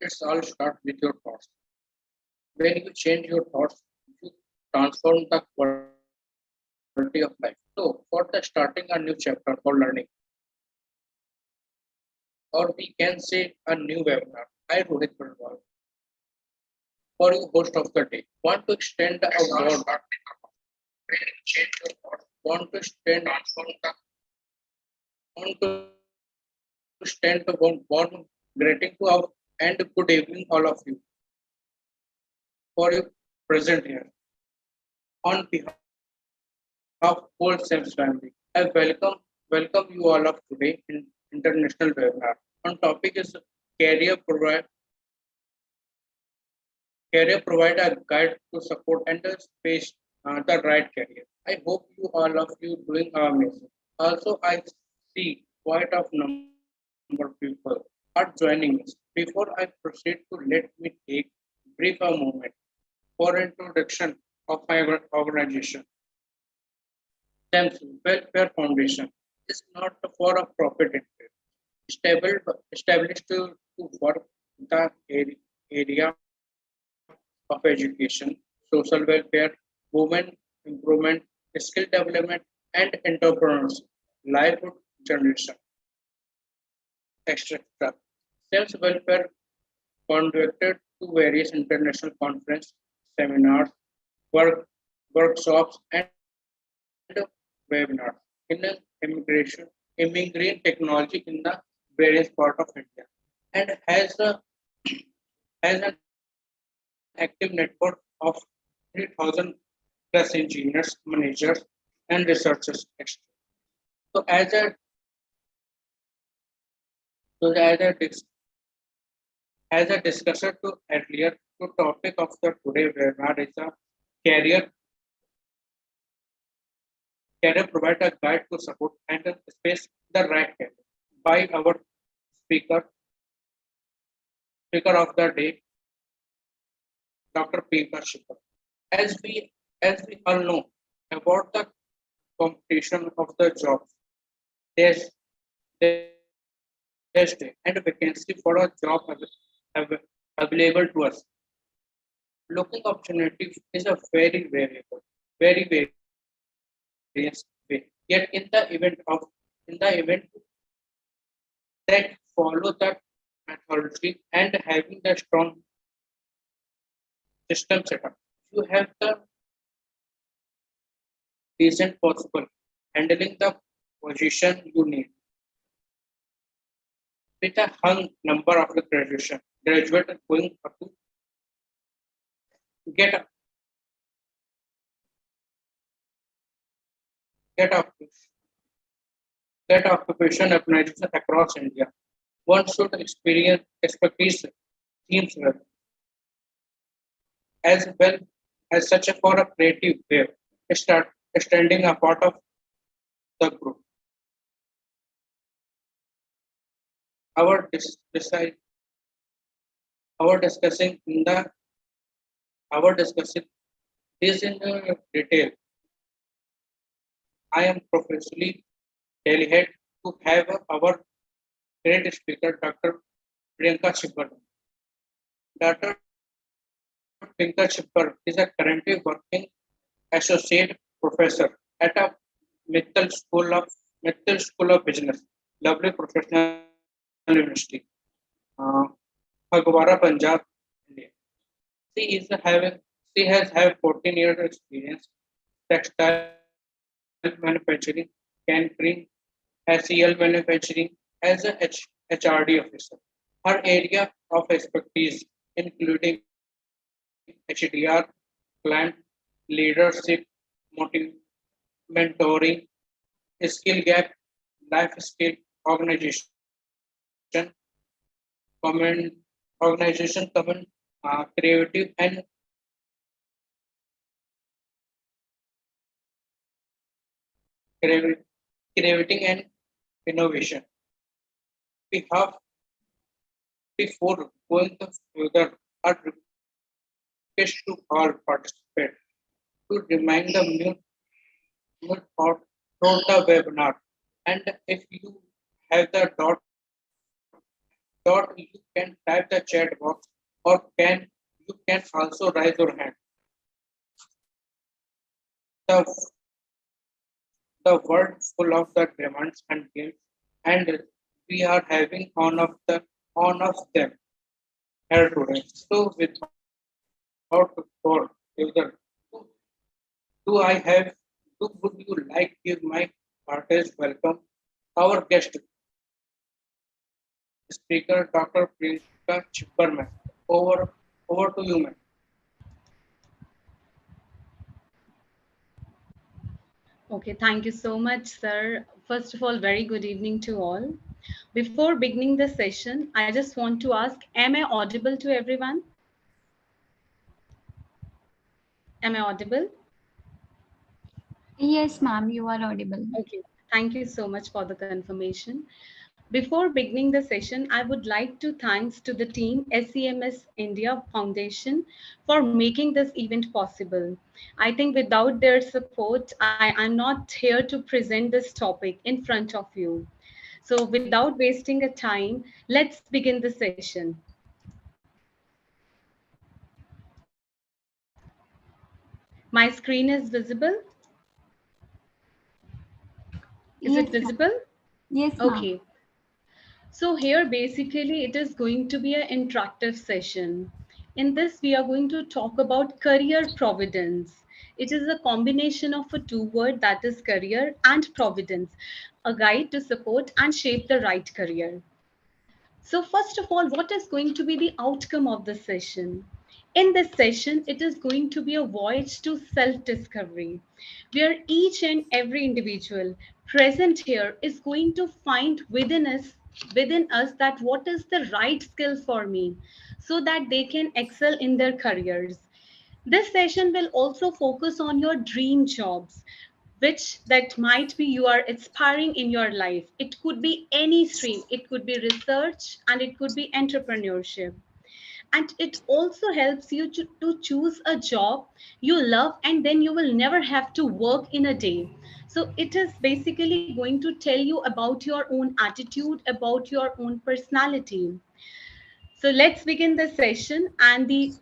It's all start with your thoughts. When you change your thoughts, you transform the quality of life. So, for the starting a new chapter for learning, or we can say a new webinar, I Rohit Pradwal, for you host of the day. Want to extend a word, want to extend, want to extend the warm greeting to our and good evening all of you for you present here. On behalf of whole SEMS family, I welcome you all of today in international webinar. On topic is career provide career provide a guide to support and the space the right career. I hope you all of you doing amazing. Also, I see quite of number of people are joining us. Before I proceed to let me take brief a moment for introduction of my organization. SEMS Welfare Foundation is not for a profit interest. Established to work the area of education, social welfare, women improvement, skill development, and entrepreneurship, livelihood generation, etc. Self welfare conducted to various international conferences, seminars, work, workshops, and webinars in immigrant technology in the various part of India, and has an active network of 3,000 plus engineers, managers, and researchers. So as a as a discussion to earlier, the topic of the today webinar is a career career provide a guide to support and a space the right career by our speaker speaker of the day, Dr. Priyanka Shikhar. As we as we all know about the competition of the jobs, there's there's and vacancy for a job available to us. Looking opportunity is a very variable, very various way. Yet in the event that follow that methodology and having the strong system setup, you have the decent possible handling the position you need with a hung number of the graduate going up to get up get up get occupation organization across India. One should experience expertise teams as well as such a for a creative way. Start extending a part of the group. Our decide our discussing in the our discussing this in detail. I am professionally delighted to have our great speaker, Dr. Priyanka Shikhar. Dr. Priyanka Shikhar is a currently working associate professor at a Mittal School of Business, lovely professional university, uh, Phagwara, Punjab, India. She is having she has had 14 years experience textile manufacturing, catering, SEL manufacturing as a HRD officer. Her area of expertise including HDR, client leadership, motiv- mentoring, skill gap, life skill, organization, common organization, common creative and creative, creating and innovation. We have before going to further a request to all participants to remind the mute throughout the webinar. And if you have the dot thought you can type the chat box or you can also raise your hand. The, the world full of the demands and games, and we are having one of them here today. So without further further, do I have would you like give my heartiest welcome our guest speaker Dr. Priyanka Chipperman. Over to you, ma'am. Okay, thank you so much, sir. First of all, very good evening to all. Before beginning the session, I just want to ask, am I audible to everyone? Am I audible? Yes, ma'am, you are audible. Okay, thank you so much for the confirmation. Before beginning the session, I would like to thanks to the team SEMS India Foundation for making this event possible. I think without their support, I am not here to present this topic in front of you. So without wasting a time, let's begin the session. My screen is visible. Is it Yes, ma'am. visible? Yes, ma'am. Okay. So here basically it is going to be an interactive session. In this we are going to talk about career providence. It is a combination of a two word, that is career and providence, a guide to support and shape the right career. So first of all, what is going to be the outcome of the session? In this session, it is going to be a voyage to self-discovery, where each and every individual present here is going to find within us that what is the right skill for me so that they can excel in their careers. This session will also focus on your dream jobs, which that might be you are aspiring in your life. It could be any stream, it could be research, and it could be entrepreneurship. And it also helps you to choose a job you love, and then you will never have to work in a day. So it is basically going to tell you about your own attitude, about your own personality. So let's begin the session, and the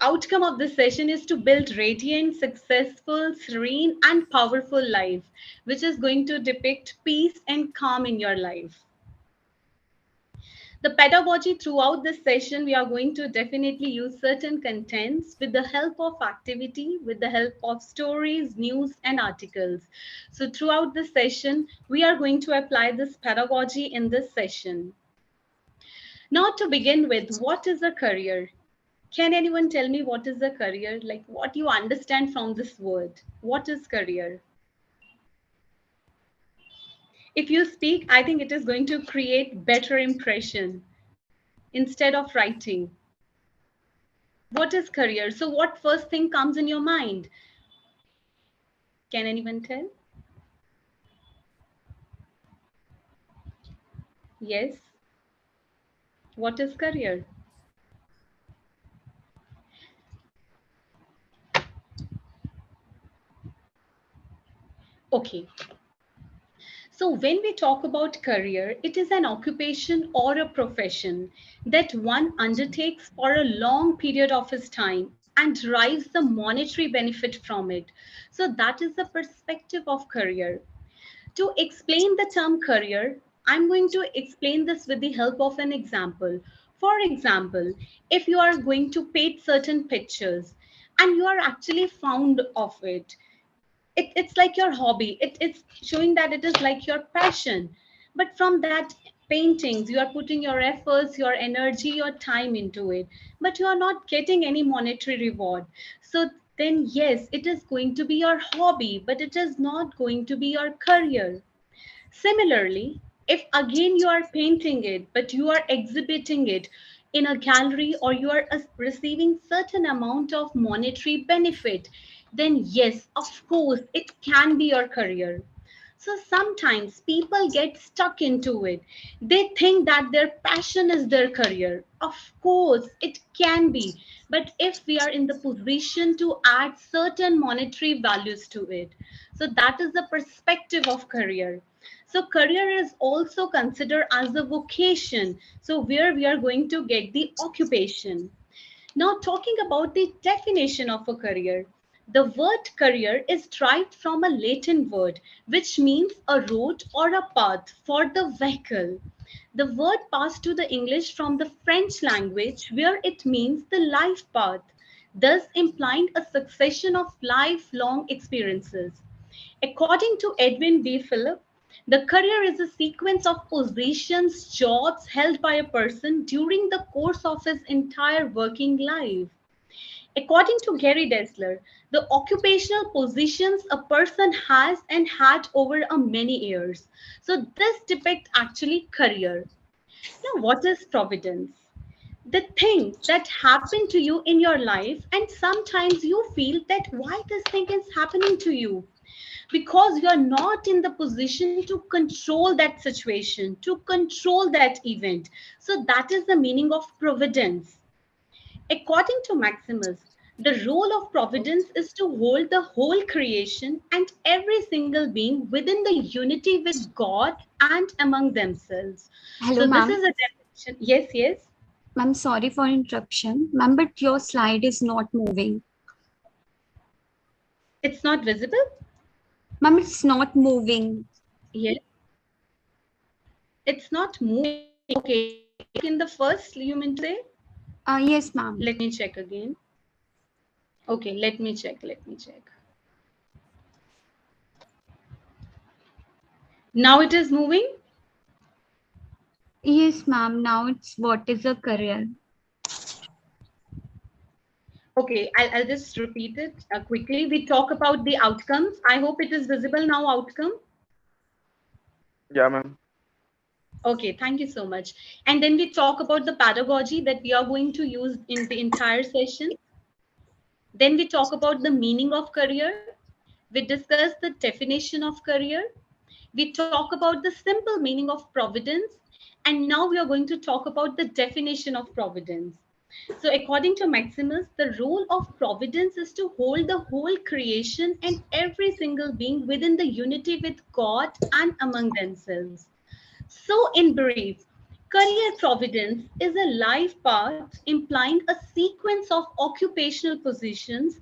outcome of this session is to build radiant, successful, serene, and powerful life, which is going to depict peace and calm in your life. The pedagogy throughout this session, we are going to definitely use certain contents with the help of activity, with the help of stories, news, and articles. So throughout this session, we are going to apply this pedagogy in this session. Now, to begin with, what is a career? Can anyone tell me what is a career? Like what you understand from this word? What is career? If you speak, I think it is going to create better impression instead of writing. What is career? So what first thing comes in your mind? Can anyone tell? Yes. What is career? Okay. So when we talk about career, it is an occupation or a profession that one undertakes for a long period of his time and derives the monetary benefit from it. So that is the perspective of career. To explain the term career, I'm going to explain this with the help of an example. For example, if you are going to paint certain pictures and you are actually fond of it, it's like your hobby. It's showing that it is like your passion. But from that paintings, you are putting your efforts, your energy, your time into it, but you are not getting any monetary reward. So then, yes, it is going to be your hobby, but it is not going to be your career. Similarly, if again you are painting it, but you are exhibiting it in a gallery or you are receiving certain amount of monetary benefit, then yes, of course, it can be your career. So sometimes people get stuck into it. They think that their passion is their career. Of course, it can be. But if we are in the position to add certain monetary values to it. So that is the perspective of career. So career is also considered as a vocation. So where we are going to get the occupation. Now, talking about the definition of a career, the word career is derived from a Latin word which means a road or a path for the vehicle. The word passed to the English from the French language where it means the life path, thus implying a succession of lifelong experiences. According to Edwin B. Philip, the career is a sequence of positions, jobs held by a person during the course of his entire working life. According to Gary Dessler, the occupational positions a person has and had over a many years. So this depicts actually career. Now, what is providence? The things that happen to you in your life, and sometimes you feel that why this thing is happening to you, because you are not in the position to control that situation, to control that event. So that is the meaning of providence. According to Maximus, the role of providence is to hold the whole creation and every single being within the unity with God and among themselves. Hello, So this ma'am. is a definition. Yes, yes. Ma'am, sorry for interruption. Ma'am, but your slide is not moving. It's not visible. Ma'am, it's not moving. Yes, it's not moving. Okay, like in the first, you mean to say? Yes, ma'am. Let me check again. Okay, let me check. Let me check. Now it is moving. Yes, ma'am. Now it's what is a career? Okay, I'll just repeat it quickly. We talk about the outcomes. I hope it is visible now, outcome. Yeah, ma'am. Okay, thank you so much. And then we talk about the pedagogy that we are going to use in the entire session. Then we talk about the meaning of career. We discuss the definition of career. We talk about the simple meaning of providence. And now we are going to talk about the definition of providence. So, according to Maximus, the role of providence is to hold the whole creation and every single being within the unity with God and among themselves. So, in brief, career providence is a life path implying a sequence of occupational positions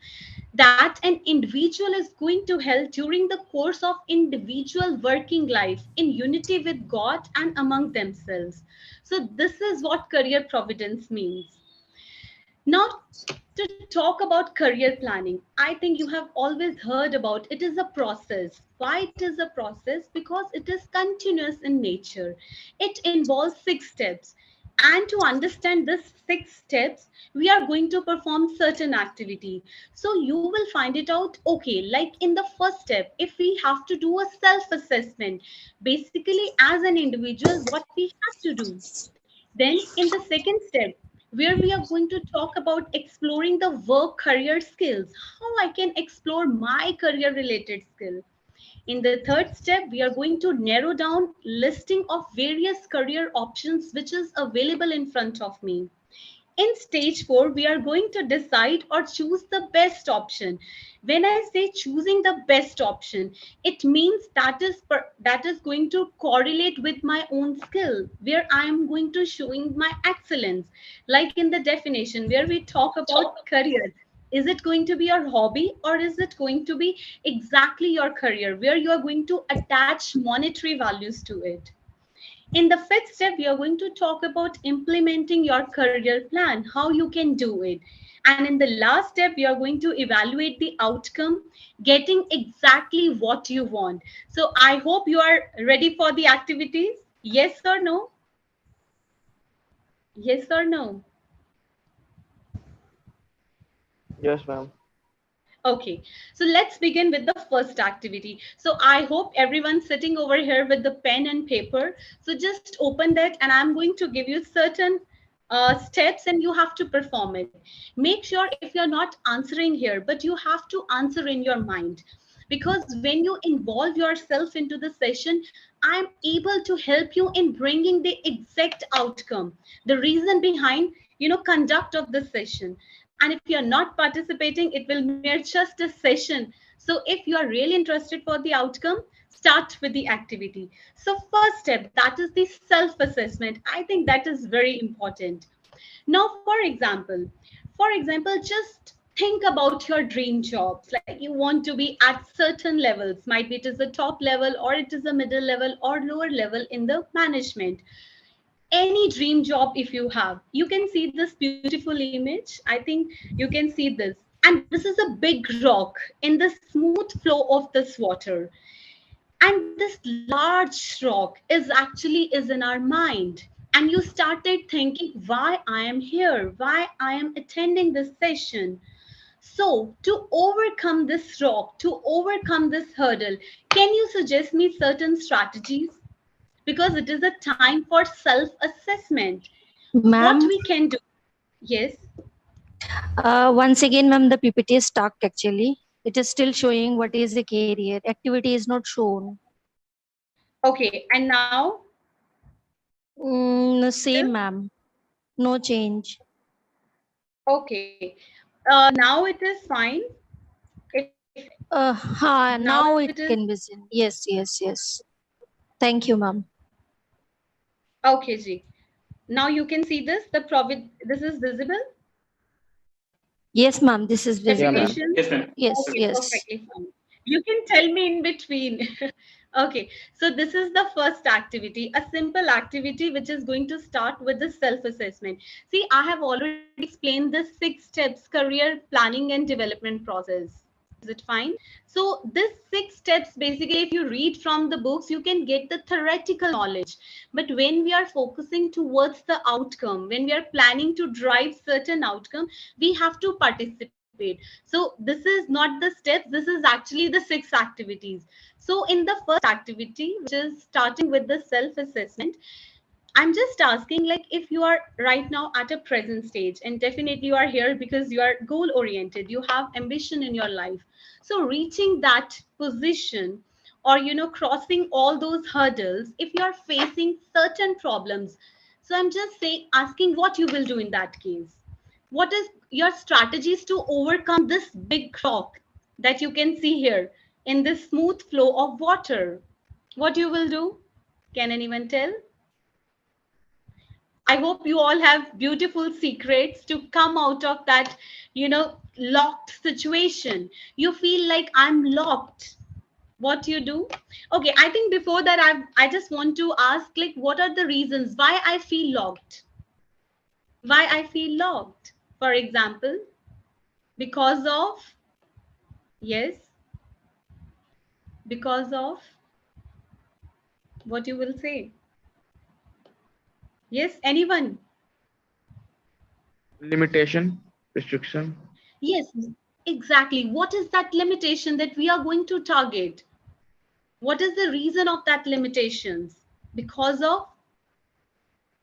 that an individual is going to hold during the course of individual working life in unity with God and among themselves. So, this is what career providence means. Now, to talk about career planning, I think you have always heard about it is a process. Why it is a process? Because it is continuous in nature. It involves 6 steps. And to understand this 6 steps, we are going to perform certain activity. So you will find it out, okay, like in the first step, if we have to do a self-assessment, basically as an individual, what we have to do. Then in the second step, where we are going to talk about exploring the work career skills, how I can explore my career related skill. In the third step, we are going to narrow down listing of various career options which is available in front of me. In stage 4, we are going to decide or choose the best option. When I say choosing the best option, it means that is going to correlate with my own skill, where I am going to showing my excellence. Like in the definition, where we talk about career. Is it going to be your hobby or is it going to be exactly your career, where you are going to attach monetary values to it? In the fifth step, we are going to talk about implementing your career plan, how you can do it. And in the last step, we are going to evaluate the outcome, getting exactly what you want. So I hope you are ready for the activities. Yes or no? Yes or no? Yes, ma'am. Okay, so let's begin with the first activity. So I hope everyone's sitting over here with the pen and paper. So just open that and I'm going to give you certain steps and you have to perform it. Make sure if you're not answering here, but you have to answer in your mind. Because when you involve yourself into the session, I'm able to help you in bringing the exact outcome, the reason behind, conduct of the session. And if you're not participating, it will mere just a session. So So if you are really interested for the outcome, start with the activity. So first step, that is the self-assessment. I think that is very important. Now, for example, just think about your dream jobs. Like you want to be at certain levels. Might be it is the top level, or it is a middle level, or lower level in the management. Any dream job if you have, you can see this beautiful image. I think you can see this. And this is a big rock in the smooth flow of this water. And this large rock is in our mind. And you started thinking why I am here, why I am attending this session. So to overcome this rock, to overcome this hurdle, can you suggest me certain strategies? Because it is a time for self assessment. What Ma'am, we can do? Yes. once again, ma'am, the PPT is stuck actually. It is still showing what is the career. Activity is not shown. Okay, and now Same, ma'am. No change. okay, now it is fine. If now Now it it is can be seen. Yes, yes, yes. Thank you, ma'am. okay, Ji. Now you can see this. This is visible. Yes, ma'am. This is Yeah, visible. ma'am. Navigation. Yes, ma'am. Yes, Okay, yes. perfectly fine. You can tell me in between. Okay, so this is the first activity, a simple activity which is going to start with the self-assessment. See, I have already explained the 6 steps career planning and development process. Is it fine? So this 6 steps, basically, if you read from the books, you can get the theoretical knowledge. But when we are focusing towards the outcome, when we are planning to drive certain outcome, we have to participate. So this is not the steps, this is actually the 6 activities. So in the first activity, which is starting with the self-assessment, I'm just asking, like, if you are right now at a present stage, and definitely you are here because you are goal oriented, you have ambition in your life. So reaching that position, or crossing all those hurdles, if you are facing certain problems, so I'm just saying, asking what you will do in that case. What is your strategies to overcome this big rock that you can see here in this smooth flow of water? What you will do? Can anyone tell? I hope you all have beautiful secrets to come out of that, locked situation. You feel like I'm locked. What you do? Okay, I think before that, I just want to ask, like, what are the reasons why I feel locked? Why I feel locked? For example, because of, yes, because of what you will say. Yes, anyone? Limitation, restriction. Yes, exactly. What is that limitation that we are going to target? What is the reason of that limitations? Because of,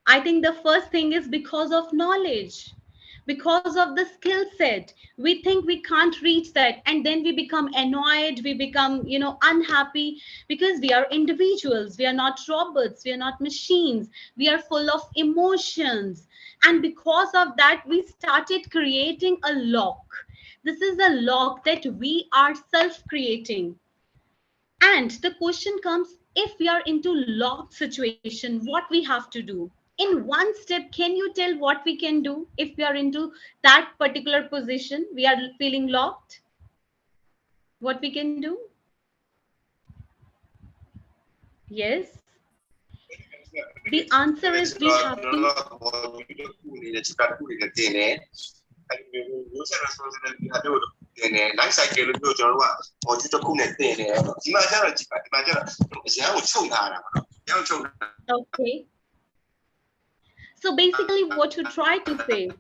I think the first thing is because of knowledge, because of the skill set. We think we can't reach that, and then we become annoyed, we become, unhappy, because we are individuals, we are not robots, we are not machines, we are full of emotions. And because of that, we started creating a lock. This is a lock that we are self creating. And the question comes, if we are into locked situation, what we have to do? In one step, can you tell what we can do if we are into that particular position? We are feeling locked. What we can do? Yes. The answer is we have to. Okay. So basically, what you try to say.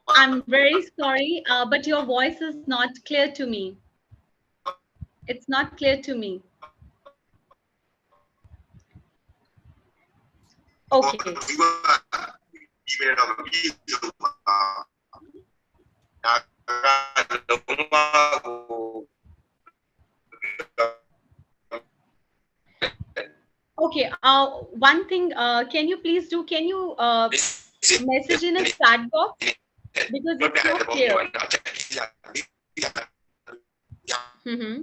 I'm very sorry, but your voice is not clear to me. It's not clear to me. Okay. Okay. One thing, can you please do? Can you message in a chat box? because it's not clear. Mm-hmm.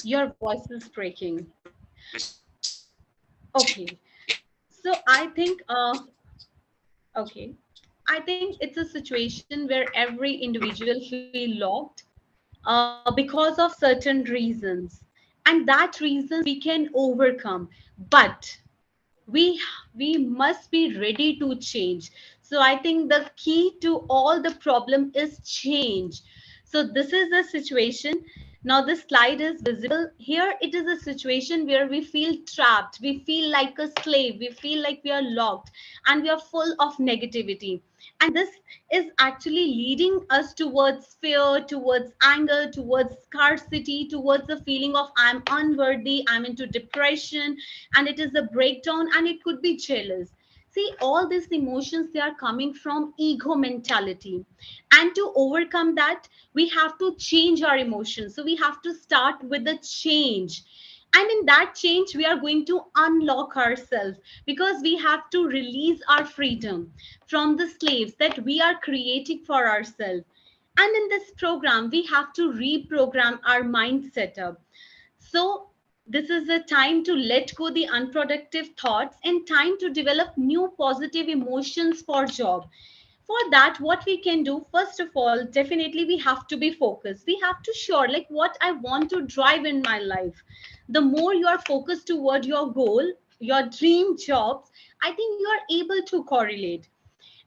Your voice is breaking. Okay. So I think, okay. I think it's a situation where every individual feel locked because of certain reasons. And that reasons we can overcome. But we we must be ready to change. So I think the key to all the problem is change. So this is a situation. Now this slide is visible here. It is a situation where we feel trapped, we feel like a slave, we feel like we are locked, and we are full of negativity. And this is actually leading us towards fear, towards anger, towards scarcity, towards the feeling of I'm unworthy, I'm into depression, and it is a breakdown, and it could be jealous. See, all these emotions, they are coming from ego mentality. And to overcome that, we have to change our emotions. So we have to start with the change. And in that change, we are going to unlock ourselves, because we have to release our freedom from the slaves that we are creating for ourselves. And in this program, we have to reprogram our mind setup. So this is a time to let go the unproductive thoughts and time to develop new positive emotions for job. For that, what we can do, first of all, definitely we have to be focused. We have to sure like what I want to drive in my life. The more you are focused toward your goal, your dream jobs, I think you are able to correlate.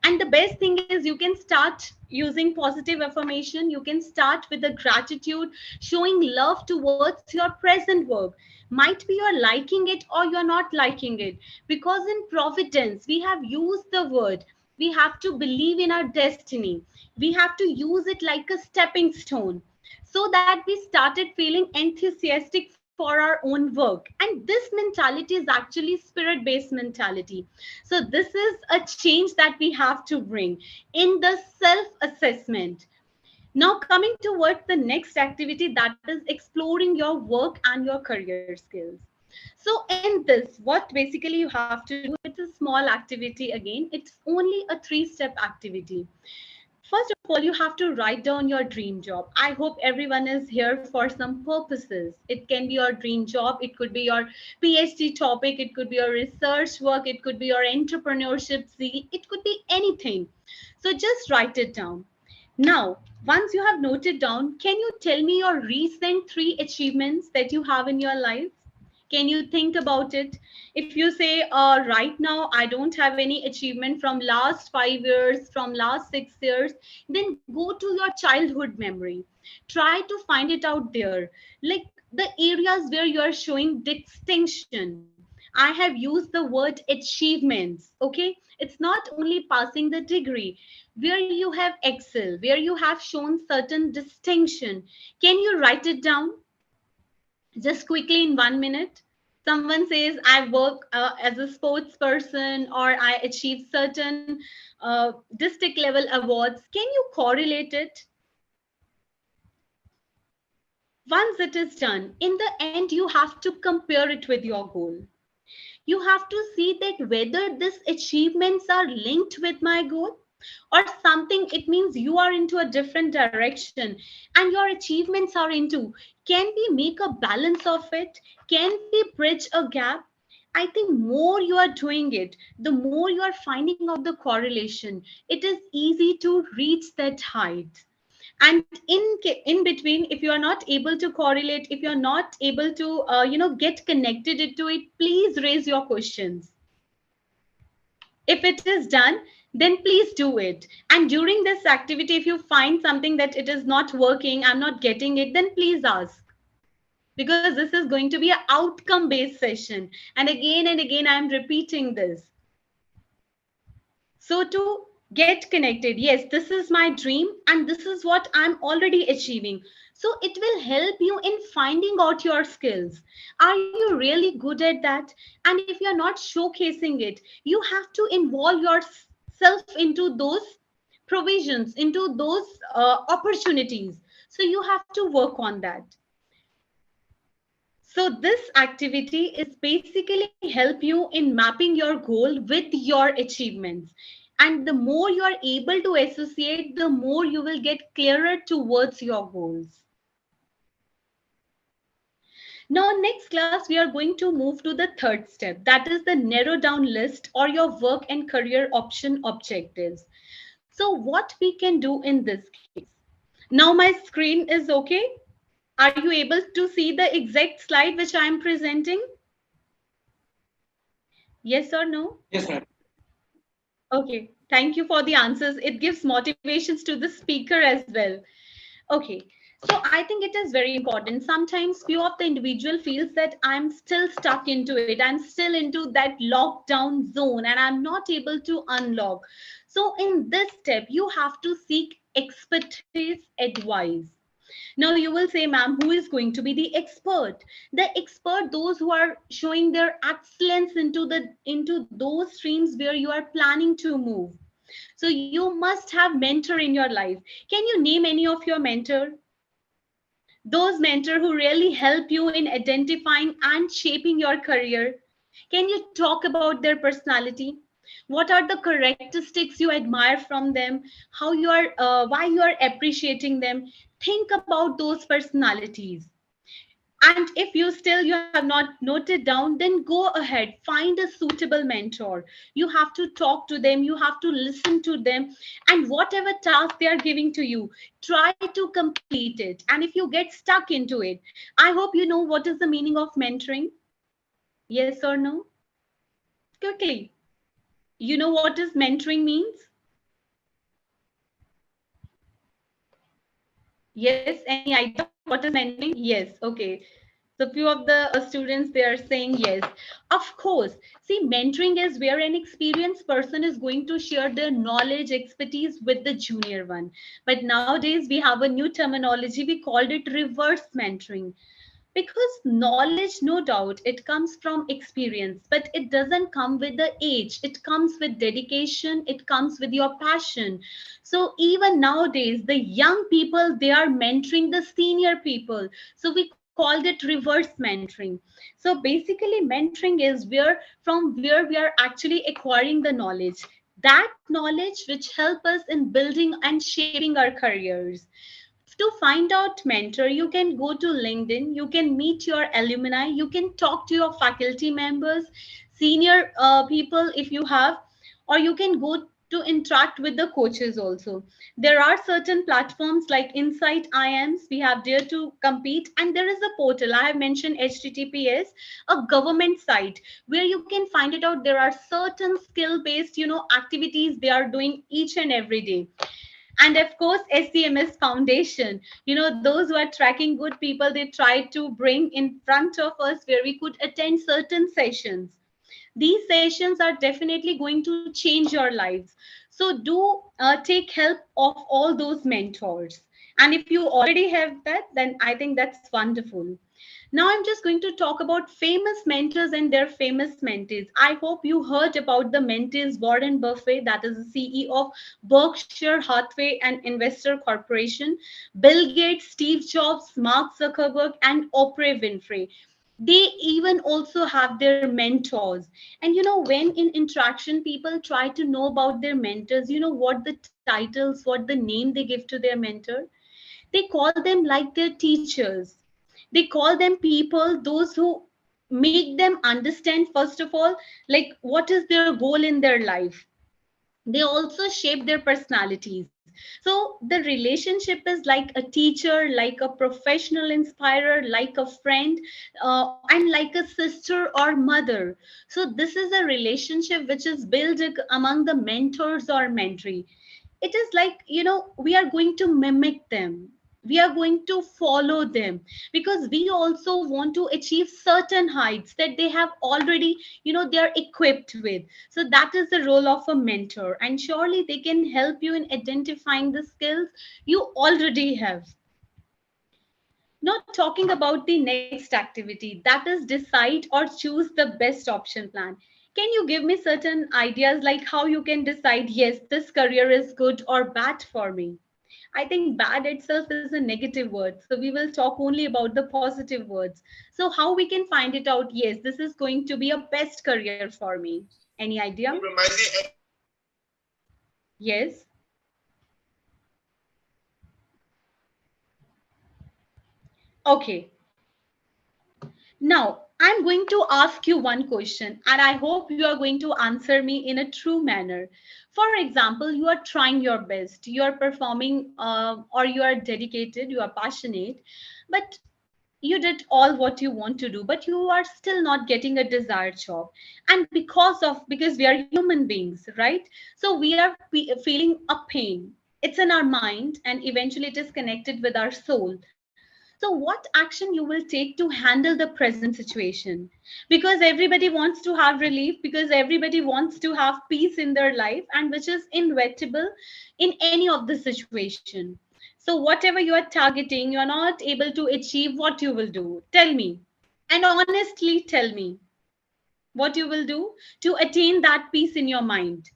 And the best thing is you can start using positive affirmation. You can start with the gratitude, showing love towards your present work. Might be you're liking it or you're not liking it, because in Providence we have used the word, we have to believe in our destiny, we have to use it like a stepping stone, so that we started feeling enthusiastic for our own work. And this mentality is actually spirit based mentality. So this is a change that we have to bring in the self assessment. Now coming towards the next activity, that is exploring your work and your career skills. So in this, what basically you have to do, it's a small activity. Again, it's only a 3-step activity. First of all, you have to write down your dream job. I hope everyone is here for some purposes. It can be your dream job, it could be your PhD topic, it could be your research work, it could be your entrepreneurship zeal, it could be anything. So just write it down. Now, once you have noted down, can you tell me your recent 3 achievements that you have in your life? Can you think about it? If you say, right now, I don't have any achievement from last 5 years, from last 6 years, then go to your childhood memory. Try to find it out there. Like the areas where you are showing distinction. I have used the word achievements. Okay. It's not only passing the degree, where you have excel, where you have shown certain distinction. Can you write it down? Just quickly in 1 minute. Someone says I work as a sports person, or I achieve certain district level awards. Can you correlate it? Once it is done, in the end you have to compare it with your goal. You have to see that whether these achievements are linked with my goal or something. It means you are into a different direction and your achievements are into. Can we make a balance of it? Can we bridge a gap? I think more you are doing it, the more you are finding out the correlation. It is easy to reach that height. And in between, if you are not able to correlate, if you are not able to get connected to it, please raise your questions. If it is done, then please do it. And during this activity, if you find something that it is not working, I'm not getting it, then please ask, because this is going to be an outcome based session. And again I'm repeating this. So to get connected, yes, this is my dream and this is what I'm already achieving. So it will help you in finding out your skills. Are you really good at that? And if you're not showcasing it, you have to involve yourself into those provisions, into those opportunities. So you have to work on that. So this activity is basically help you in mapping your goal with your achievements. And the more you are able to associate, the more you will get clearer towards your goals. Now, next class, we are going to move to the third step. That is the narrow down list or your work and career option objectives. So what we can do in this case. Now my screen is okay. Are you able to see the exact slide which I am presenting? Yes or no? Yes, ma'am. Okay, thank you for the answers. It gives motivations to the speaker as well. Okay, so I think it is very important. Sometimes few of the individual feels that I'm still stuck into it. I'm still into that lockdown zone and I'm not able to unlock. So in this step, you have to seek expertise advice. Now you will say, ma'am, who is going to be the expert? The expert, those who are showing their excellence into those streams where you are planning to move. So you must have mentor in your life. Can you name any of your mentor? Those mentor who really help you in identifying and shaping your career. Can you talk about their personality? What are the characteristics you admire from them? How you are, why you are appreciating them? Think about those personalities. And if you have not noted down, then go ahead, find a suitable mentor. You have to talk to them, you have to listen to them, and whatever task they are giving to you, try to complete it. And if you get stuck into it, I hope you know what is the meaning of mentoring. Yes or no? Quickly. You know what is mentoring means? Yes, any idea what is mentoring? Yes, okay. So few of the students, they are saying yes. Of course. See, mentoring is where an experienced person is going to share their knowledge, expertise with the junior one. But nowadays we have a new terminology. We called it reverse mentoring. Because knowledge, no doubt, it comes from experience, but it doesn't come with the age. It comes with dedication. It comes with your passion. So even nowadays, the young people, they are mentoring the senior people. So we called it reverse mentoring. So basically, mentoring is where we are actually acquiring the knowledge. That knowledge which help us in building and shaping our careers. To find out mentor, you can go to LinkedIn, you can meet your alumni, you can talk to your faculty members, senior people if you have, or you can go to interact with the coaches also. There are certain platforms like Insight IMs, we have Dare to Compete, and there is a portal. I have mentioned HTTPS, a government site where you can find it out. There are certain skill based, activities they are doing each and every day. And of course, SCMS Foundation, those who are tracking good people, they try to bring in front of us where we could attend certain sessions. These sessions are definitely going to change your lives. So do take help of all those mentors. And if you already have that, then I think that's wonderful. Now I'm just going to talk about famous mentors and their famous mentees. I hope you heard about the mentees Warren Buffett, that is the CEO of Berkshire Hathaway and Investor Corporation, Bill Gates, Steve Jobs, Mark Zuckerberg, and Oprah Winfrey. They even also have their mentors. And when in interaction people try to know about their mentors, what the titles, what the name they give to their mentor? They call them like their teachers. They call them people, those who make them understand, first of all, like what is their goal in their life. They also shape their personalities. So the relationship is like a teacher, like a professional inspirer, like a friend, and like a sister or mother. So this is a relationship which is built among the mentors or mentee. It is like, we are going to mimic them, we are going to follow them, because we also want to achieve certain heights that they have already, they are equipped with. So that is the role of a mentor, and surely they can help you in identifying the skills you already have. Not talking about the next activity, that is decide or choose the best option plan. Can you give me certain ideas like how you can decide, yes, this career is good or bad for me? I think bad itself is a negative word. So we will talk only about the positive words. So how we can find it out? Yes, this is going to be a best career for me. Any idea? Yes. Okay. Now, I'm going to ask you one question, and I hope you are going to answer me in a true manner. For example, you are trying your best, you are performing, or you are dedicated, you are passionate, but you did all what you want to do, but you are still not getting a desired job. And because we are human beings, right? So we are feeling a pain. It's in our mind, and eventually it is connected with our soul. So what action you will take to handle the present situation? Because everybody wants to have relief, because everybody wants to have peace in their life, and which is inevitable in any of the situation. So whatever you are targeting, you are not able to achieve, what you will do? Tell me. And honestly tell me what you will do to attain that peace in your mind.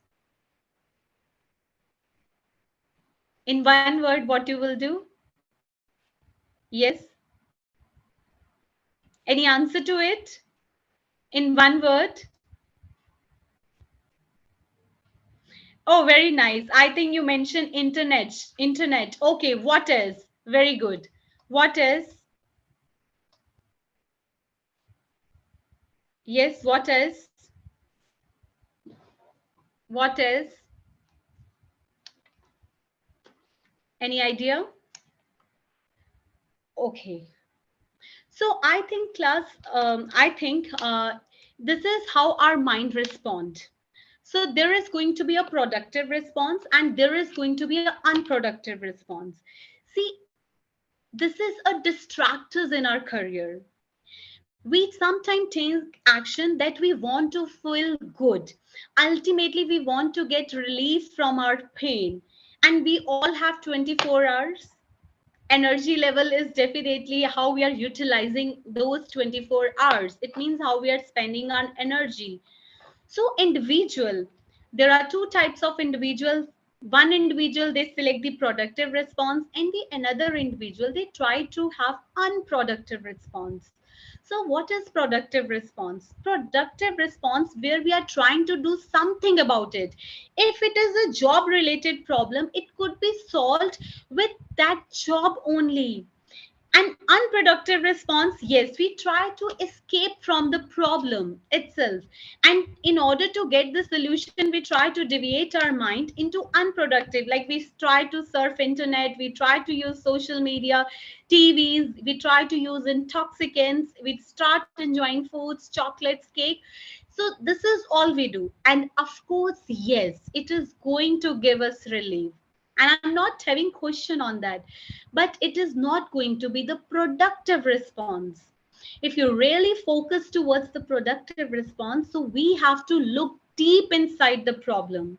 In one word, what you will do? Yes? Any answer to it? In one word? Oh, very nice. I think you mentioned internet. Internet. Okay, what is? Very good. What is? Yes, what is? What is? Any idea? Okay. So I think class, this is how our mind respond. So there is going to be a productive response and there is going to be an unproductive response. See, this is a distractors in our career. We sometimes take action that we want to feel good. Ultimately, we want to get relief from our pain. And we all have 24 hours. Energy level is definitely how we are utilizing those 24 hours. It means how we are spending our energy. So individual, there are two types of individuals. One individual, they select the productive response, and the another individual, they try to have unproductive response. So what is productive response? Productive response where we are trying to do something about it. If it is a job related problem, it could be solved with that job only. An unproductive response, yes, we try to escape from the problem itself. And in order to get the solution, we try to deviate our mind into unproductive. Like we try to surf internet, we try to use social media, TVs, we try to use intoxicants, we start enjoying foods, chocolates, cake. So this is all we do. And of course, yes, it is going to give us relief. And I'm not having question on that, but it is not going to be the productive response. If you really focus towards the productive response, so we have to look deep inside the problem.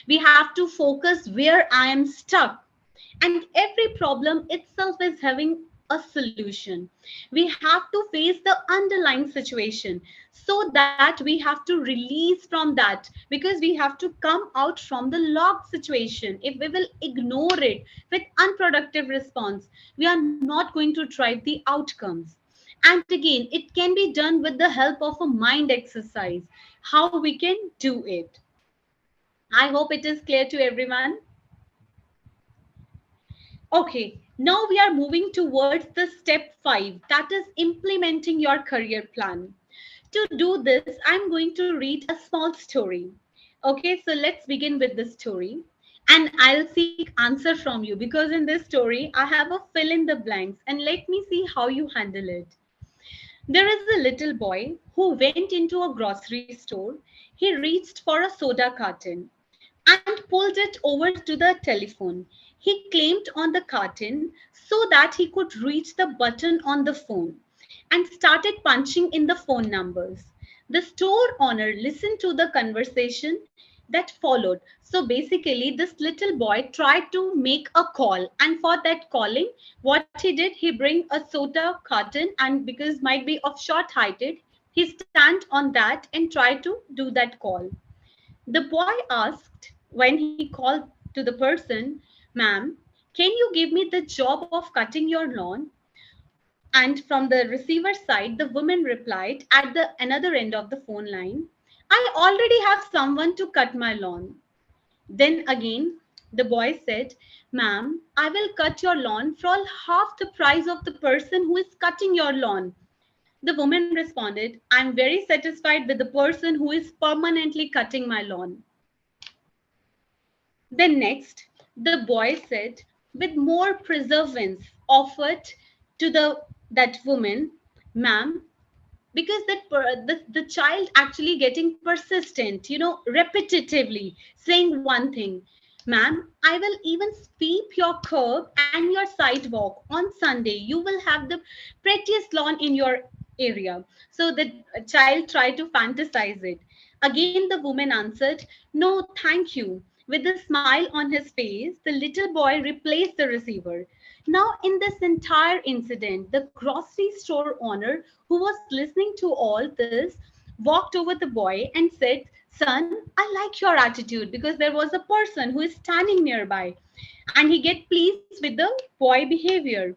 We have to focus where I am stuck. And every problem itself is having a solution. We have to face the underlying situation so that we have to release from that, because we have to come out from the locked situation. If we will ignore it with unproductive response, we are not going to drive the outcomes. And again, it can be done with the help of a mind exercise. How we can do it? I hope it is clear to everyone. Okay, now we are moving towards the step 5, that is implementing your career plan. To do this, I'm going to read a small story. Okay, so let's begin with the story. And I'll seek answer from you, because in this story, I have a fill in the blanks, and let me see how you handle it. There is a little boy who went into a grocery store. He reached for a soda carton and pulled it over to the telephone. He claimed on the carton so that he could reach the button on the phone and started punching in the phone numbers. The store owner listened to the conversation that followed. So basically, this little boy tried to make a call, and for that calling, what he did, he bring a soda carton, and because might be of short heighted, he stand on that and try to do that call. The boy asked when he called to the person, "Ma'am, can you give me the job of cutting your lawn? And from the receiver side, the woman replied at the another end of the phone line, I already have someone to cut my lawn. Then again, the boy said, Ma'am, I will cut your lawn for half the price of the person who is cutting your lawn. The woman responded, I'm very satisfied with the person who is permanently cutting my lawn. Then next, the boy said, with more preservance offered to that woman, ma'am, because the child actually getting persistent, repetitively saying one thing, ma'am, I will even sweep your curb and your sidewalk on Sunday. You will have the prettiest lawn in your area. So the child tried to fantasize it. Again the woman answered, no thank you. With a smile on his face, the little boy replaced the receiver. Now, in this entire incident, the grocery store owner who was listening to all this walked over the boy and said, Son, I like your attitude, because there was a person who is standing nearby and he get pleased with the boy behavior.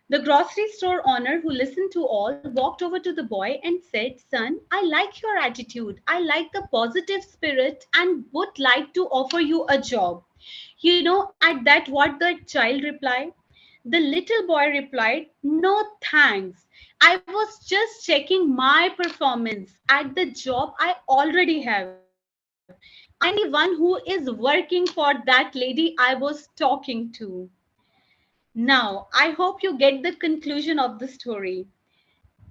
The grocery store owner who listened to all walked over to the boy and said, Son, I like your attitude. I like the positive spirit and would like to offer you a job. At that, what the child replied? The little boy replied, no thanks. I was just checking my performance at the job I already have. I am the one who is working for that lady I was talking to. Now, I hope you get the conclusion of the story.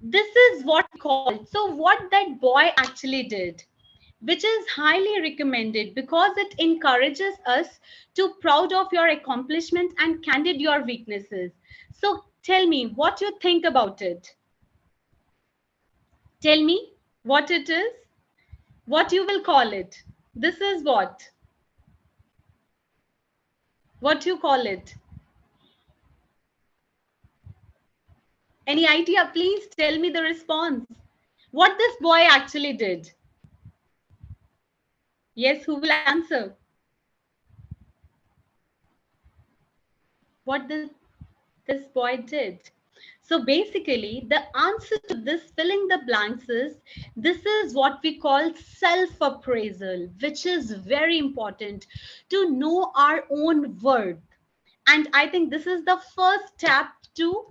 This is what we call, so what that boy actually did, which is highly recommended because it encourages us to proud of your accomplishments and candid your weaknesses. So tell me what you think about it. Tell me what it is, what you will call it. This is what you call it. Any idea? Please tell me the response. What this boy actually did. Yes, who will answer? What this boy did. So basically, the answer to this filling the blanks is, this is what we call self-appraisal, which is very important to know our own worth. And I think this is the first step to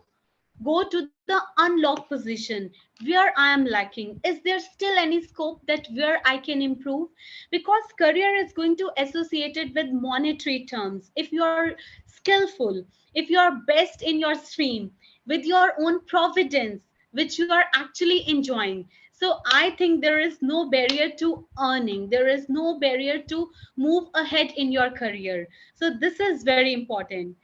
go to the unlock position where I am lacking. Is there still any scope that where I can improve? Because career is going to associate it with monetary terms. If you are skillful, if you are best in your stream, with your own providence, which you are actually enjoying. So I think there is no barrier to earning. There is no barrier to move ahead in your career. So this is very important.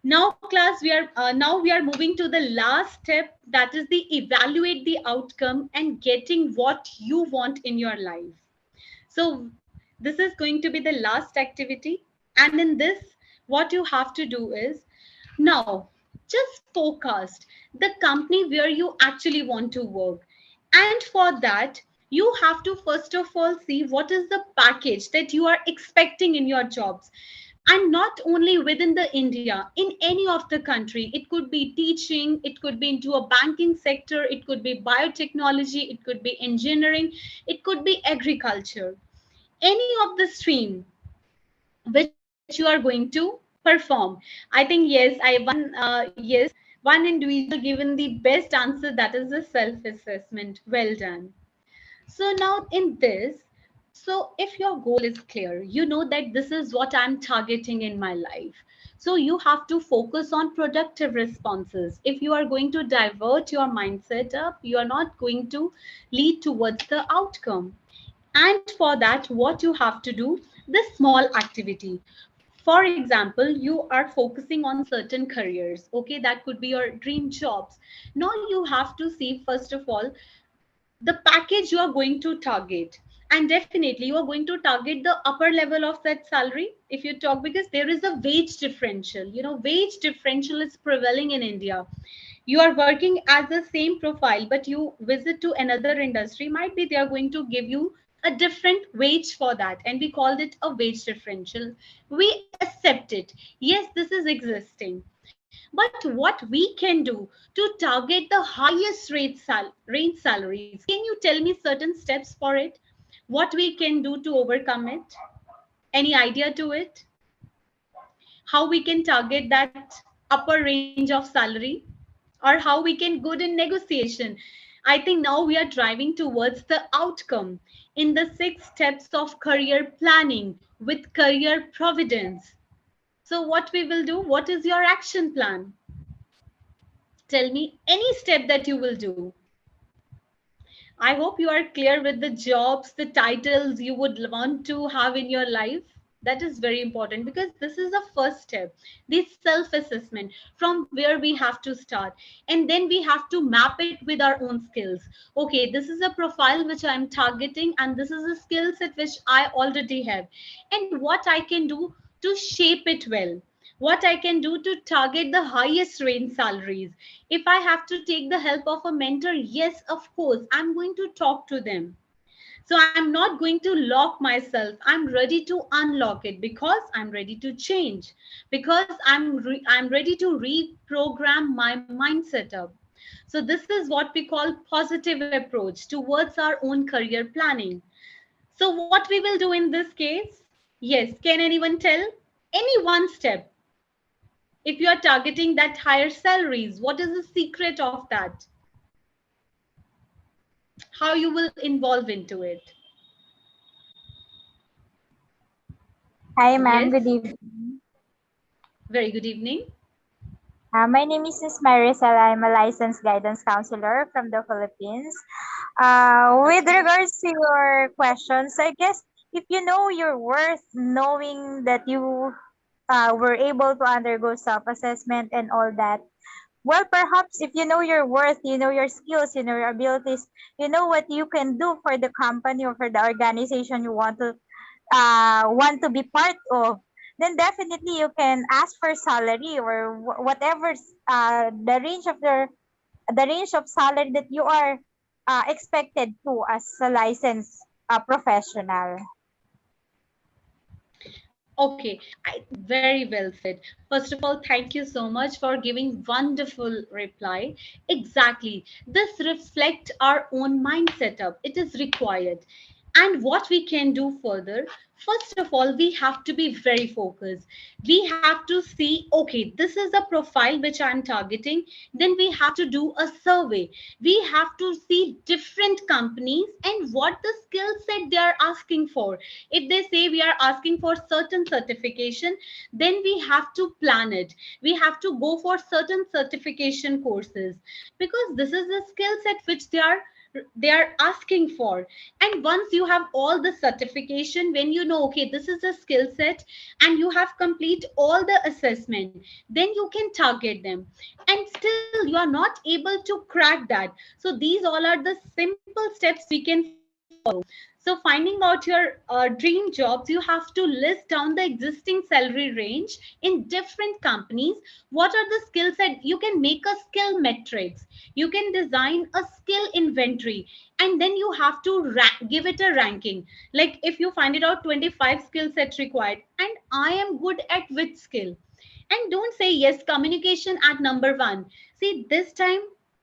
Now class, we are moving to the last step, that is the evaluate the outcome and getting what you want in your life. So this is going to be the last activity, and in this what you have to do is, now just forecast the company where you actually want to work, and for that you have to first of all see what is the package that you are expecting in your jobs. And not only within the India, in any of the country. It could be teaching, it could be into a banking sector, it could be biotechnology, it could be engineering, it could be agriculture, any of the stream which you are going to perform. I think yes, one individual given the best answer, that is the self assessment. Well done. So now in this, so if your goal is clear, you know that this is what I'm targeting in my life. So you have to focus on productive responses. If you are going to divert your mindset up, you are not going to lead towards the outcome. And for that, what you have to do, this small activity. For example, you are focusing on certain careers. Okay, that could be your dream jobs. Now you have to see, first of all, the package you are going to target, and definitely you are going to target the upper level of that salary. If you talk, because there is a wage differential, wage differential is prevailing in India. You are working as the same profile, but you visit to another industry, might be they are going to give you a different wage for that, and we called it a wage differential. We accept it. Yes, this is existing. But what we can do to target the highest range salaries, can you tell me certain steps for it? What we can do to overcome it? Any idea to it? How we can target that upper range of salary, or how we can good in negotiation? I think now we are driving towards the outcome in the 6 steps of career planning with career providence. So what we will do, what is your action plan? Tell me any step that you will do. I hope you are clear with the jobs, the titles you would want to have in your life. That is very important because this is the first step, the self assessment from where we have to start. And then we have to map it with our own skills. Okay, this is a profile which I'm targeting, and this is a skill set which I already have. And what I can do to shape it well, what I can do to target the highest range salaries. If I have to take the help of a mentor, yes, of course, I'm going to talk to them. So I'm not going to lock myself. I'm ready to unlock it because I'm ready to change, because I'm ready to reprogram my mindset up. So this is what we call positive approach towards our own career planning. So what we will do in this case? Yes, can anyone tell? Any one step. If you are targeting that higher salaries, what is the secret of that? How you will involve into it? Hi, ma'am. Yes, Good evening. very good evening. My name is Ms. Marisol. I'm a licensed guidance counselor from the Philippines. With Okay. regards to your questions, I guess if you know your worth, knowing that you were able to undergo self-assessment and all that, well, perhaps if you know your worth, you know your skills, you know your abilities, you know what you can do for the company or for the organization you want to be part of, then definitely you can ask for salary or whatever the range of salary that you are expected to as a licensed professional. Okay, very well said. First of all, thank you so much for giving wonderful reply. Exactly. This reflects our own mindset up. It is required. And what we can do further, first of all, we have to be very focused. We have to see, okay, this is a profile which I'm targeting. Then we have to do a survey. We have to see different companies and what the skill set they are asking for. If they say we are asking for certain certification, then we have to plan it. We have to go for certain certification courses because this is the skill set which they are asking for. And once you have all the certification, when you know, okay, this is a skill set, and you have complete all the assessment, then you can target them. And still you are not able to crack that. So these all are the simple steps we can follow. So finding out your dream jobs, you have to list down the existing salary range in different companies. What are the skill set? You can make a skill matrix. You can design a skill inventory, and then you have to give it a ranking. Like if you find it out 25 skill sets required, and I am good at which skill, and don't say yes communication at number one. See, this time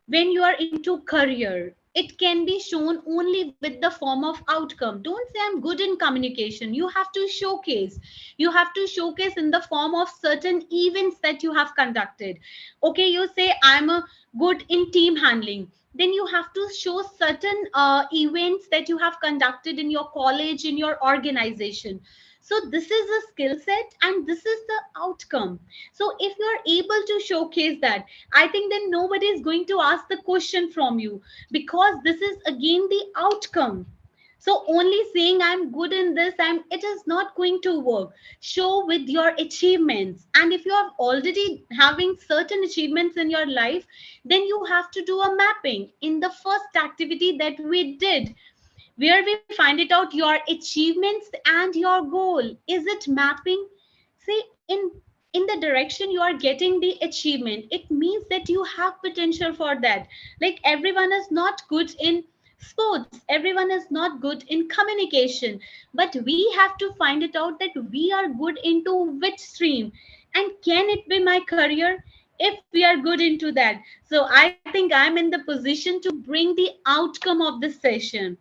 when you are into career, it can be shown only with the form of outcome. Don't say I'm good in communication. You have to showcase. You have to showcase in the form of certain events that you have conducted. Okay, you say I'm a good in team handling, then you have to show certain events that you have conducted in your college, in your organization. So this is a skill set and this is the outcome. So if you are able to showcase that, I think then nobody is going to ask the question from you, because this is again the outcome. So only saying I'm good in this, it is not going to work. Show with your achievements. And if you are already having certain achievements in your life, then you have to do a mapping in the first activity that we did, where we find it out your achievements and your goal. Is it mapping? See, in the direction you are getting the achievement, it means that you have potential for that. Like everyone is not good in sports, everyone is not good in communication, but we have to find it out that we are good into which stream, and can it be my career if we are good into that. So I think I'm in the position to bring the outcome of the session.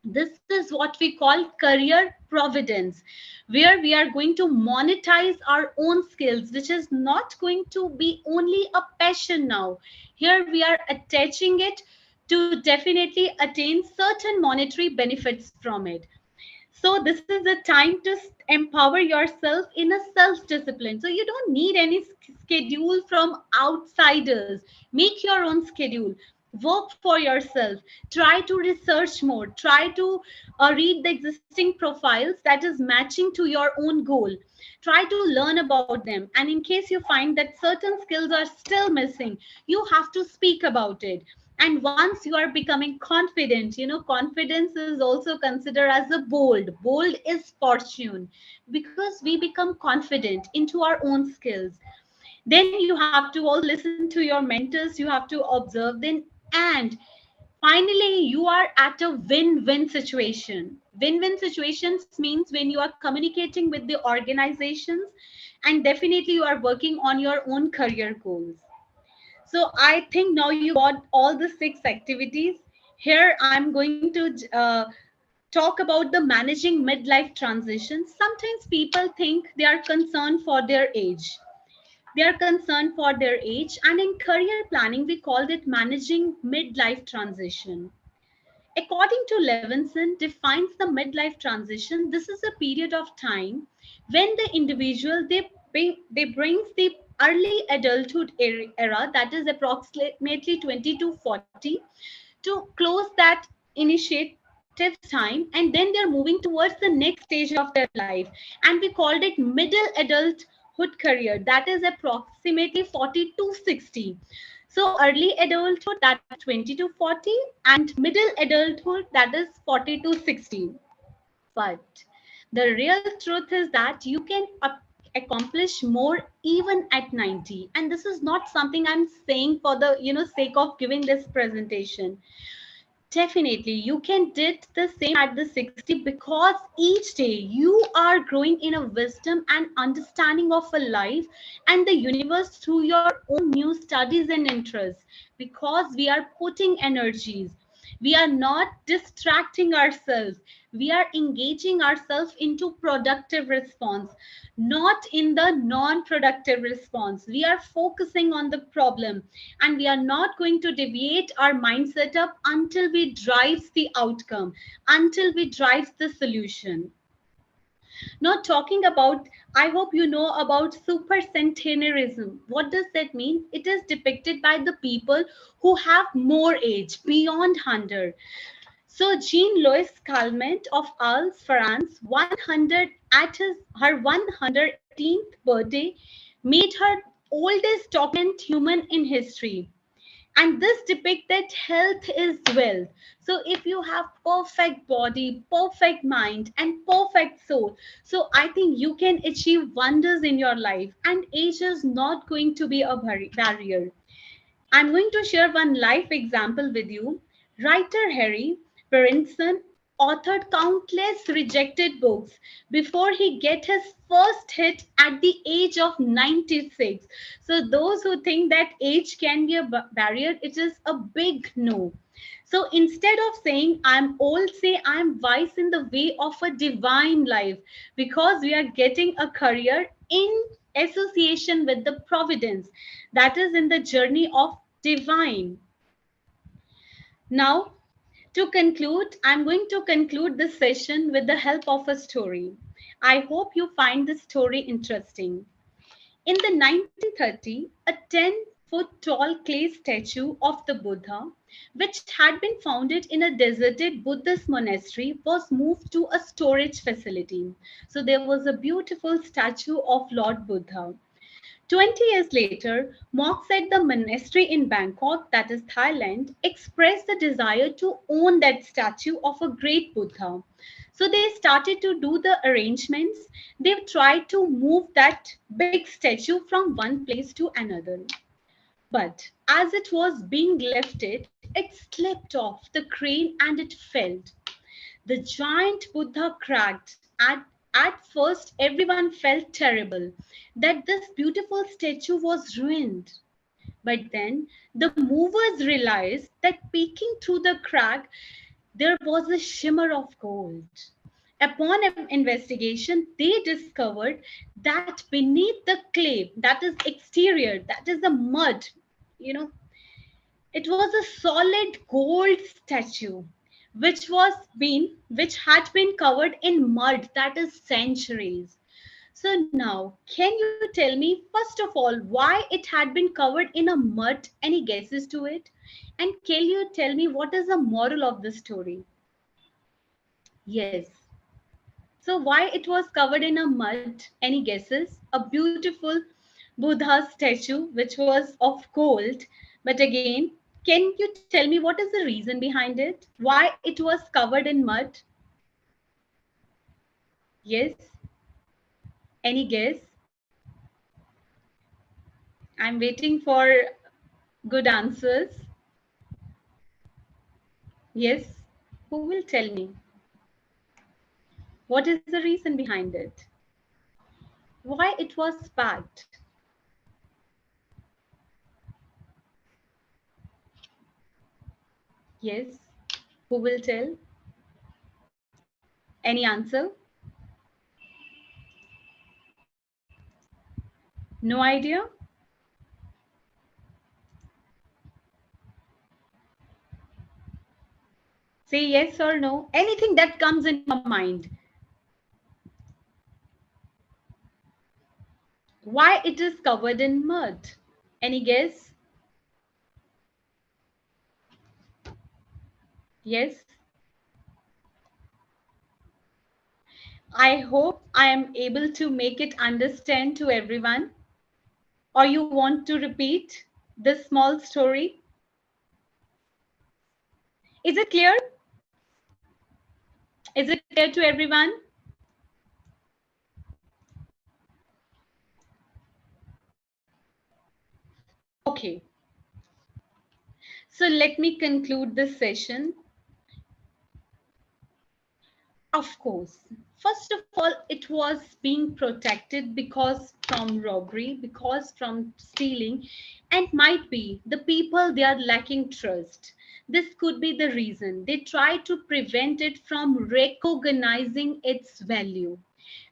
This is what we call career providence, where we are going to monetize our own skills, which is not going to be only a passion now. Here we are attaching it to definitely attain certain monetary benefits from it. So this is the time to empower yourself in a self discipline. So you don't need any schedule from outsiders. Make your own schedule. Work for yourself. Try to research more. Try to read the existing profiles that is matching to your own goal. Try to learn about them. And in case you find that certain skills are still missing, you have to speak about it. And once you are becoming confident, confidence is also considered as a bold is fortune, because we become confident into our own skills. Then you have to also listen to your mentors, you have to observe them, and finally you are at a win-win situation. Win-win situations means when you are communicating with the organizations, and definitely you are working on your own career goals. So I think now you got all the 6 activities. Here I'm going to talk about the managing midlife transition. Sometimes people think they are concerned for their age. They are concerned for their age, and in career planning, we called it managing midlife transition. According to Levinson, defines the midlife transition. This is a period of time when the individual they brings the early adulthood era, that is approximately 20 to 40, to close that initiative time, and then they're moving towards the next stage of their life, and we called it middle adulthood career, that is approximately 40 to 60. So early adulthood, that is 20 to 40, and middle adulthood, that is 40 to 60. But the real truth is that you can accomplish more even at 90. And this is not something I'm saying for the sake of giving this presentation. Definitely, you can did the same at the 60, because each day you are growing in a wisdom and understanding of a life and the universe through your own new studies and interests, because we are putting energies. We are not distracting ourselves. We are engaging ourselves into productive response, not in the non-productive response. We are focusing on the problem, and we are not going to deviate our mindset up until we drives the outcome, until we drives the solution. Now talking about, I hope you know about super centenarism. What does that mean? It is depicted by the people who have more age beyond 100. So Jean-Louis Calment of Arles, France, 100 at her 118th birthday, made her oldest document human in history. And this depicts that health is wealth. So if you have perfect body, perfect mind, and perfect soul, so I think you can achieve wonders in your life, and age is not going to be a barrier. I'm going to share one life example with you. Writer Harry Berenson authored countless rejected books before he get his first hit at the age of 96. So those who think that age can be a barrier, it is a big no. So instead of saying I'm old, say I'm wise in the way of a divine life, because we are getting a career in association with the providence, that is in the journey of divine. Now, to conclude, I'm going to conclude this session with the help of a story. I hope you find this story interesting. In the 1930, a 10-foot tall clay statue of the Buddha, which had been founded in a deserted Buddhist monastery, was moved to a storage facility. So there was a beautiful statue of Lord Buddha. 20 years later, monks at the monastery in Bangkok, that is Thailand, expressed the desire to own that statue of a great Buddha. So they started to do the arrangements. They tried to move that big statue from one place to another. But as it was being lifted, it slipped off the crane and it fell. The giant Buddha cracked. At first, everyone felt terrible that this beautiful statue was ruined. But then the movers realized that peeking through the crack, there was a shimmer of gold. Upon investigation, they discovered that beneath the clay, that is exterior, that is the mud, you know, it was a solid gold statue which had been covered in mud, that is centuries. So now, can you tell me, first of all, why it had been covered in a mud? Any guesses to it? And can you tell me what is the moral of the story? Yes. So why it was covered in a mud? Any guesses? A beautiful Buddha statue which was of gold. But again, can you tell me what is the reason behind it? Why it was covered in mud? Yes. Any guess? I'm waiting for good answers. Yes. Who will tell me? What is the reason behind it? Why it was packed? Yes. Who will tell? Any answer? No idea? Say yes or no. Anything that comes in your mind. Why it is covered in mud? Any guess? Yes. I hope I am able to make it understand to everyone. Or you want to repeat this small story? Is it clear? Is it clear to everyone? Okay. So let me conclude this session. Of course, first of all, it was being protected because from robbery, because from stealing, and might be the people they are lacking trust. This could be the reason they try to prevent it from recognizing its value.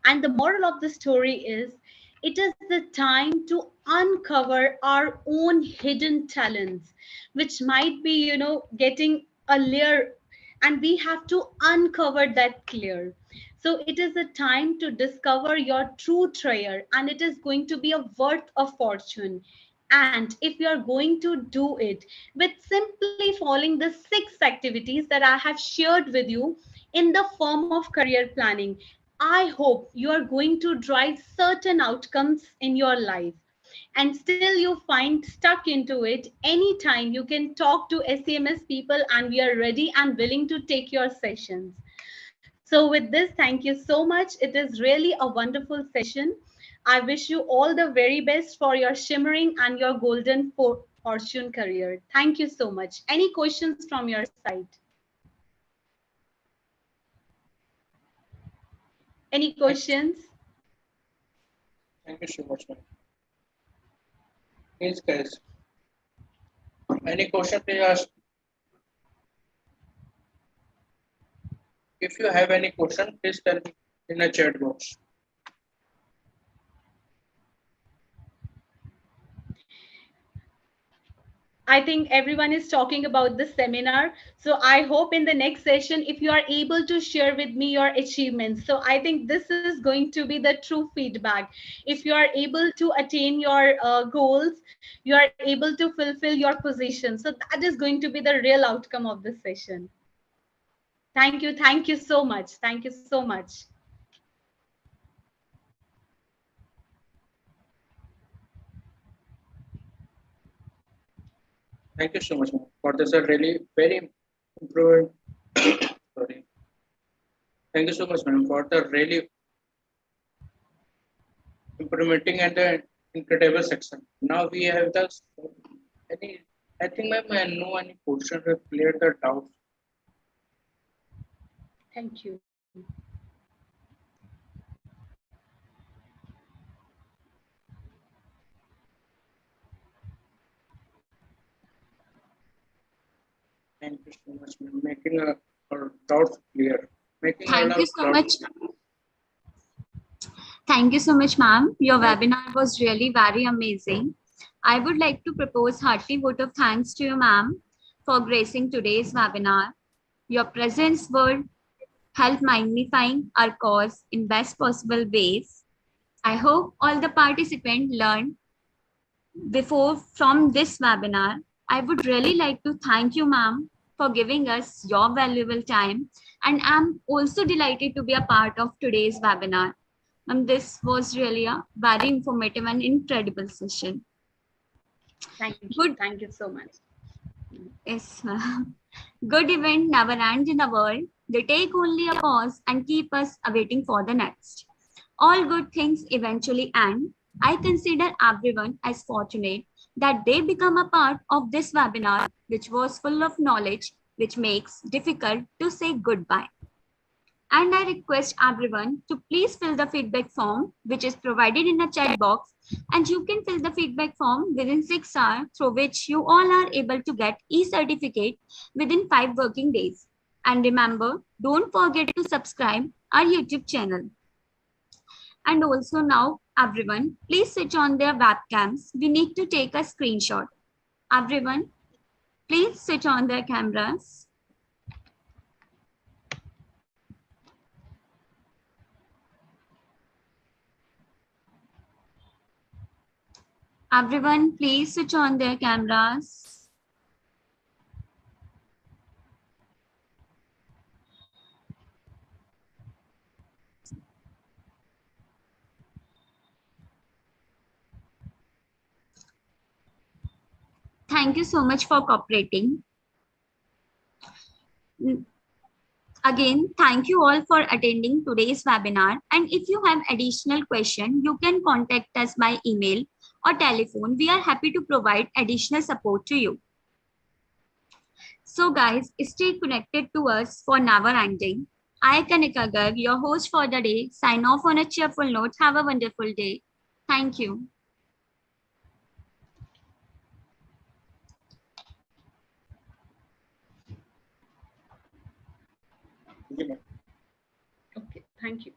And the moral of the story is it is the time to uncover our own hidden talents, which might be, getting a layer, and we have to uncover that clear. So it is a time to discover your true treasure, and it is going to be a worth of fortune. And if you are going to do it with simply following the 6 activities that I have shared with you in the form of career planning, I hope you are going to drive certain outcomes in your life. And still you find stuck into it, anytime you can talk to SEMS people, and we are ready and willing to take your sessions. So with this, thank you so much. It is really a wonderful session. I wish you all the very best for your shimmering and your golden fortune career. Thank you so much. Any questions from your side? Any questions? Thank you so much, ma'am. Please, guys. Any question, please ask. If you have any question, please tell me in the chat box. I think everyone is talking about the seminar. So I hope in the next session, if you are able to share with me your achievements. So I think this is going to be the true feedback. If you are able to attain your goals, you are able to fulfill your position. So that is going to be the real outcome of this session. Thank you. Thank you so much. Thank you so much. Thank you so much, ma'am, for this a really very improved. Sorry. Thank you so much, madam, for the really implementing and the incredible section. Now we have the any I think, ma'am, I know any question have cleared the doubts. Thank you. Thank you so much, ma'am. Making our doubts clear. Making all Thank our you so doubts much. Thank you so much, ma'am. Your Thank- webinar was really very amazing. I would like to propose hearty vote of thanks to you, ma'am, for gracing today's webinar. Your presence will help magnifying our cause in best possible ways. I hope all the participants learned before from this webinar. I would really like to thank you, ma'am, for giving us your valuable time. And I'm also delighted to be a part of today's webinar. This was really a very informative and incredible session. Thank you. Good. Thank you so much. Yes, ma'am. Good event never ends in the world. They take only a pause and keep us awaiting for the next. All good things eventually end. I consider everyone as fortunate that they become a part of this webinar, which was full of knowledge, which makes difficult to say goodbye. And I request everyone to please fill the feedback form, which is provided in the chat box. And you can fill the feedback form within 6 hours, through which you all are able to get e-certificate within 5 working days. And remember, don't forget to subscribe our YouTube channel. And also now, everyone, please switch on their webcams. We need to take a screenshot. Everyone, please switch on their cameras. Everyone, please switch on their cameras. Thank you so much for cooperating. Again, thank you all for attending today's webinar. And if you have additional questions, you can contact us by email or telephone. We are happy to provide additional support to you. So guys, stay connected to us for never ending. I, Kanika Garg, your host for the day, sign off on a cheerful note. Have a wonderful day. Thank you. you, ma'am. Okay. Thank you.